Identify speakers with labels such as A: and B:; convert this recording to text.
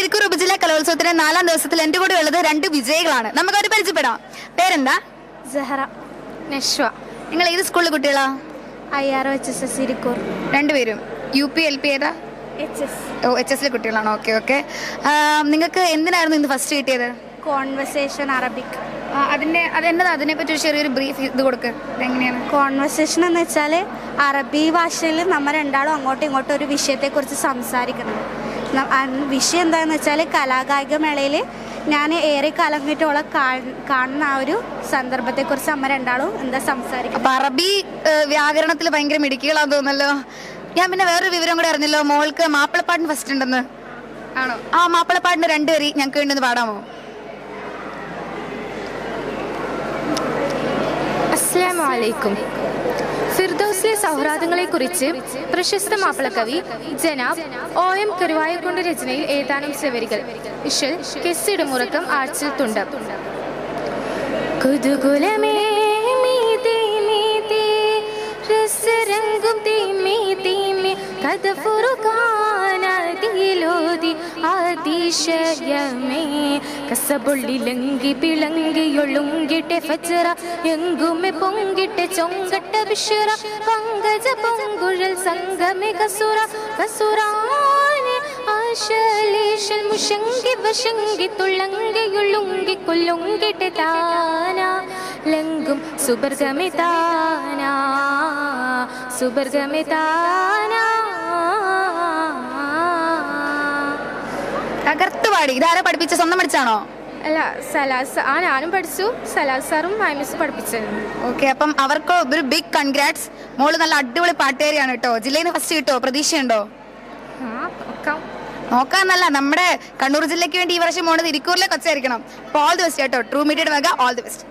A: ഇരിക്കൂർ ഉപജില്ലാ കലോത്സവത്തിന്റെ 4ാം ദിവസത്തിൽ എന്റെ കൂടെ ഉള്ളത് 2 വിജയികളാണ്. നമുക്കവരെ പരിചയപ്പെടാം. പേരെന്താ?
B: സഹറ.
C: നശ്വ.
A: നിങ്ങൾ ഏത് സ്കൂളിലെ കുട്ടികളാ?
B: IROHSS ഇരിക്കൂർ.
A: രണ്ടുപേരും UP LP ഏതാ?
B: HS.
A: HS കുട്ടികളാണ്. ഓക്കെ. നിങ്ങൾക്ക് എന്തിനായിരുന്നു ഇന്ന് ഫസ്റ്റ് കിട്ടിയത്?
B: Conversation Arabic.
A: അതിനെ പറ്റി ഒരു ചെറിയൊരു ബ്രീഫ് ഇത് കൊടുക്ക്. എങ്ങനെയാണ്
B: കോൺവെർസേഷൻ എന്ന് വെച്ചാൽ അറബി ഭാഷയിൽ നമ്മൾ രണ്ടാളും അങ്ങോട്ടും ഇങ്ങോട്ടും ഒരു വിഷയത്തെക്കുറിച്ച് സംസാരിക്കണം. വിഷയം എന്താണെന്ന് വെച്ചാൽ കലാകായിക മേളയിൽ ഞാൻ ഏറെ കാലം കിട്ടോളെ കാണുന്ന ആ ഒരു സന്ദർഭത്തെക്കുറിച്ച് നമ്മൾ രണ്ടാളും എന്താ സംസാരിക്കും.
A: അപ്പൊ അറബി വ്യാകരണത്തിൽ ഭയങ്കര മിടുക്കികളാന്ന് തോന്നല്ലോ. ഞാൻ പിന്നെ വേറൊരു വിവരം കൂടെ അറിഞ്ഞല്ലോ, മോൾക്ക് മാപ്പിളപ്പാട്ടിന് ഫസ്റ്റ് ഉണ്ടെന്ന്. ആണോ? ആ മാപ്പിളപ്പാട്ടിന് 2 വരി ഞങ്ങൾക്ക് വേണ്ടി ഒന്ന് പാടാമോ?
C: അസ്സലാമു അലൈക്കും. ഫിർദൗസിലെ സൗഹൃദങ്ങളെ കുറിച്ച് പ്രശസ്ത മാപ്പിളക്കവി ജനാബ് OM കരുവായക്കൊണ്ട് രചനയിൽ ഏതാനും ചെവരികൾ. ഇഷൽ കെസ്സിടുമുറക്കം ആഴ്ച തുണ്ടം. കുതുകുലമേ മീതേ മീതേ രസരംഗും തീമേ തീമേ കഥഫുറുകാനതിലോതി അതിശയമേ കസബൊള്ളിലങ്കി പിളങ്കിയൊളുങ്കിട്ടെ ഫജറ എങ്കുമെ പൊങ്കിട്ടെ ചൊങ്കട്ട വിഷറ പങ്കജ പൊങ്കുഴൽ സംഗമെ കസുര കസുരാനെ ആശലേശൽ മുഷങ്കി വശങ്കി തുള്ളങ്കിയൊളുങ്കി കൊല്ലുങ്കിട്ടെ താനാ ലങ്കും സുബർഗമെ താനാ സുബർഗമെ താനാ.
A: തകർത്ത് പാടി. ഇതാരാ പഠിപ്പിച്ച? സ്വന്തം പഠിച്ചാണോ?
C: അല്ല, സലാസ് ഞാനും പഠിച്ചു. സലാസ് സാറും മാമിസും പഠിപ്പിച്ചിരുന്നു.
A: ഓക്കെ, അപ്പം അവർക്ക് ഒരു ബിഗ് കൺഗ്രാറ്റ്സ്. മോള് നല്ല അടിപൊളി പാട്ടുകാരിയാണ് കേട്ടോ. ജില്ലയിൽ നിന്ന് ഫസ്റ്റ് കിട്ടോ? പ്രതീക്ഷയുണ്ടോ? നോക്കാന്നല്ല, നമ്മുടെ കണ്ണൂർ ജില്ലയ്ക്ക് വേണ്ടി ഈ വർഷം പോണത് ഇരിക്കൂറിലെ കൊച്ചായിരിക്കണം. അപ്പോൾ ഓൾ ദി ബെസ്റ്റ് കേട്ടോ. ട്രൂ മീഡിയയുടെ വക ഓൾ ദി ബെസ്റ്റ്.